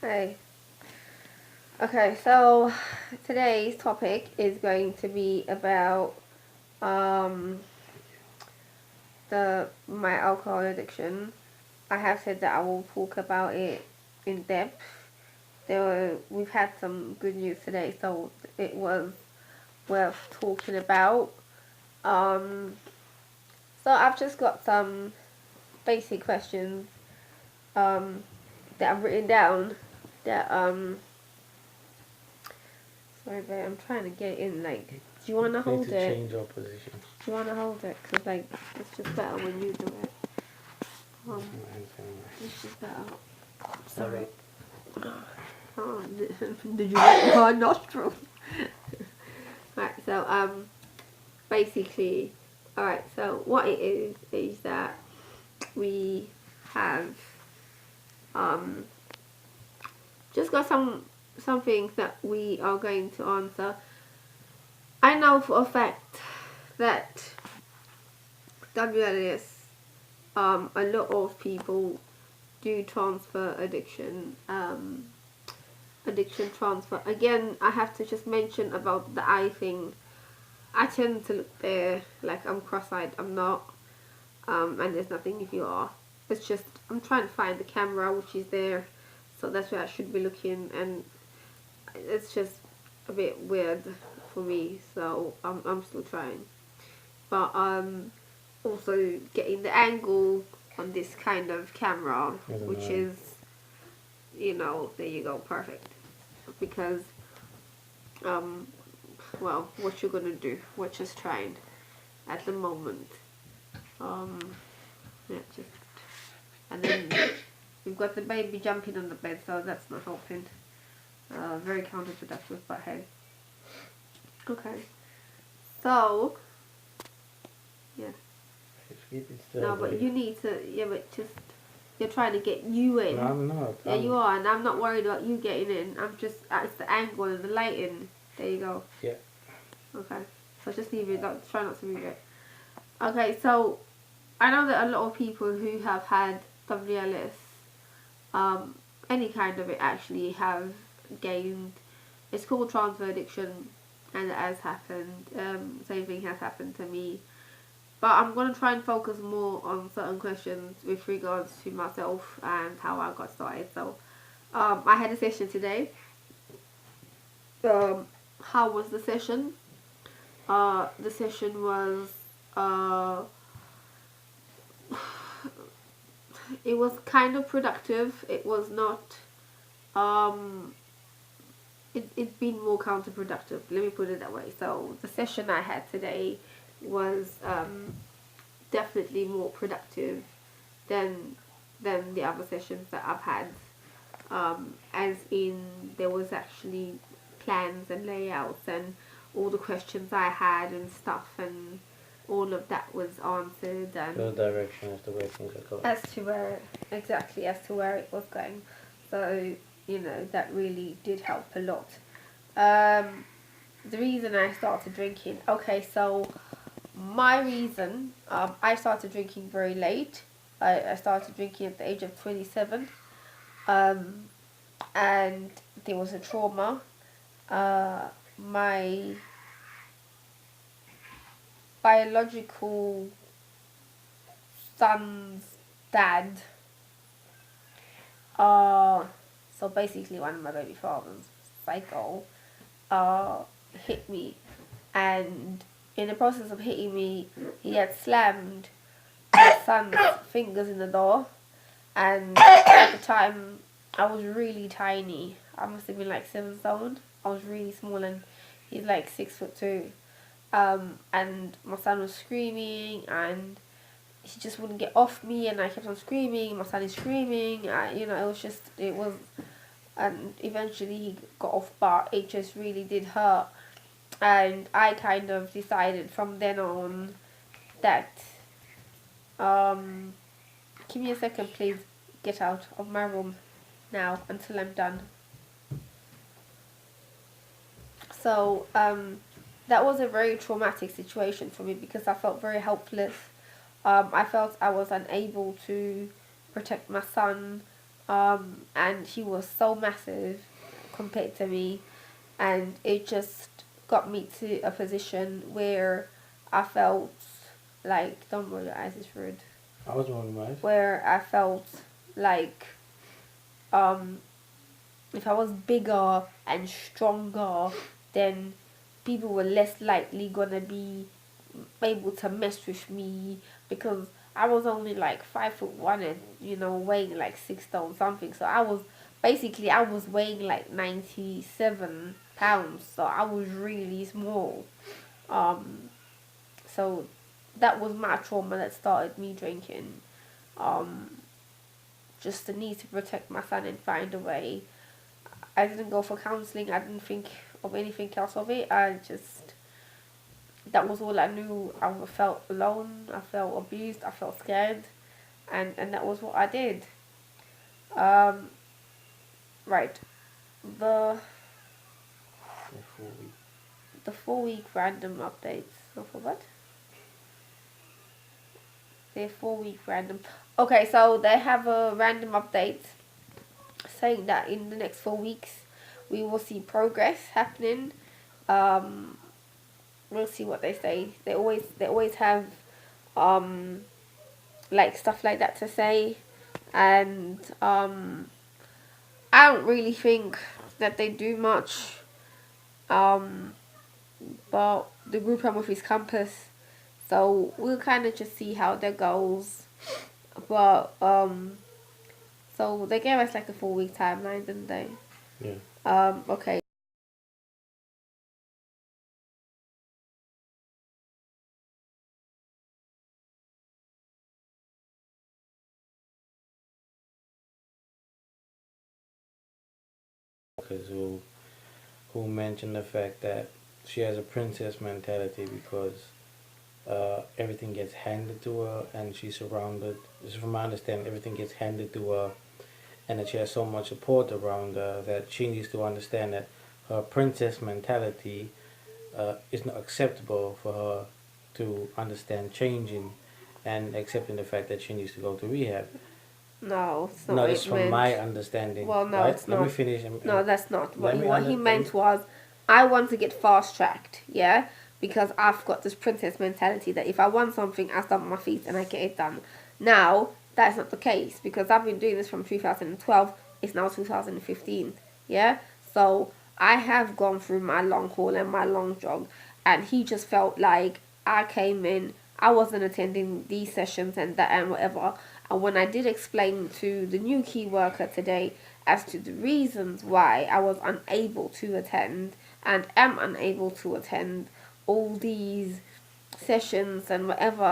Hey. Okay, so today's topic is going to be about um the my alcohol addiction. I have said that I will talk about it in depth. We've had some good news today, so it was worth talking about. Um, so I've just got some basic questions um that I've written down that sorry, babe, I'm trying to get in. Like, do you want to We need hold to it? change our position. Do you want to hold it? Because, like, it's just better when you do it. Um, it's just better. Sorry. Oh, did you let my nostril? Right, so, basically, alright, so what it is that we have, um, just got some things that we are going to answer. I know for a fact that WLS, a lot of people do transfer addiction transfer. Again, I have to just mention about the eye thing. I tend to look there like I'm cross-eyed. I'm not, and there's nothing if you are. It's just I'm trying to find the camera which is there, so that's where I should be looking, and it's just a bit weird for me. So I'm still trying, but also getting the angle on this kind of camera, which is, there you go, perfect. Because, um, well, what you're gonna do? We're just trying at the moment. Um, yeah, just, and then we've got the baby jumping on the bed, so that's not helping. Very counterproductive, but hey. Okay. So, yeah. No, but you need to, yeah, but just, you're trying to get you in. No, I'm not. Yeah, you are, and I'm not worried about you getting in. I'm just, it's the angle and the lighting. There you go. Yeah. Okay. So just leave it, try not to move it. Okay, so I know that a lot of people who have had WLS, um, any kind of it actually, have gained, it's called transfer addiction, and it has happened. Same thing has happened to me. But I'm going to try and focus more on certain questions with regards to myself and how I got started. So, I had a session today. How was the session? The session was, it was kind of productive. It was not, um, it's been more counterproductive. Let me put it that way. So, the session I had today was, definitely more productive than the other sessions that I've had. As in, there was actually plans and layouts and all the questions I had and stuff, and all of that was answered, and The direction as to where things are going. as to where it was going. So that really did help a lot. The reason I started drinking. Okay, so my reason, I started drinking very late. I started drinking at the age of 27. And there was a trauma. My biological son's dad, so basically one of my baby fathers, psycho, hit me. And in the process of hitting me, he had slammed my son's fingers in the door. And at the time, I was really tiny. I must have been like 7 stone. I was really small, and he's like 6'2". And my son was screaming, and he just wouldn't get off me, and I kept on screaming. My son is screaming. It was, and eventually he got off, but it just really did hurt. And I kind of decided from then on that, give me a second, please. Get out of my room now until I'm done. So, that was a very traumatic situation for me because I felt very helpless. I felt I was unable to protect my son. and he was so massive compared to me, and it just got me to a position where I felt like, don't roll your eyes, it's rude. I was rolling my eyes. Where I felt like if I was bigger and stronger, then people were less likely gonna be able to mess with me, because I was only like 5'1" and weighing like 6 stone something. So I was weighing like 97 pounds. So I was really small. So that was my trauma that started me drinking. Just the need to protect my son and find a way. I didn't go for counselling. I didn't think of anything else of it. That was all I knew. I felt alone. I felt abused. I felt scared. And that was what I did. Right. The 4 week. the 4 week random updates. I forgot. They're 4 week random. Okay, so they have a random update saying that in the next 4 weeks we will see progress happening. We'll see what they say. They always have like stuff like that to say, and I don't really think that they do much. But the group I'm with is Compass, so we'll kind of just see how that goes. But so they gave us like a 4 week timeline, didn't they? Yeah. Okay. Because who mentioned the fact that she has a princess mentality because everything gets handed to her and she's surrounded. Just from my understanding, everything gets handed to her, and that she has so much support around her that she needs to understand that her princess mentality is not acceptable for her to understand changing and accepting the fact that she needs to go to rehab. No, it's not No, what that's it from meant. my understanding. Well, no, right? it's Let not. me finish. No, that's not. What he let meant me- was, I want to get fast tracked, yeah? Because I've got this princess mentality that if I want something, I stomp my feet and I get it done. Now, that's not the case, because I've been doing this from 2012. It's now 2015, yeah? So, I have gone through my long haul and my long jog, and he just felt like I came in, I wasn't attending these sessions and that and whatever. And when I did explain to the new key worker today as to the reasons why I was unable to attend and am unable to attend all these sessions and whatever,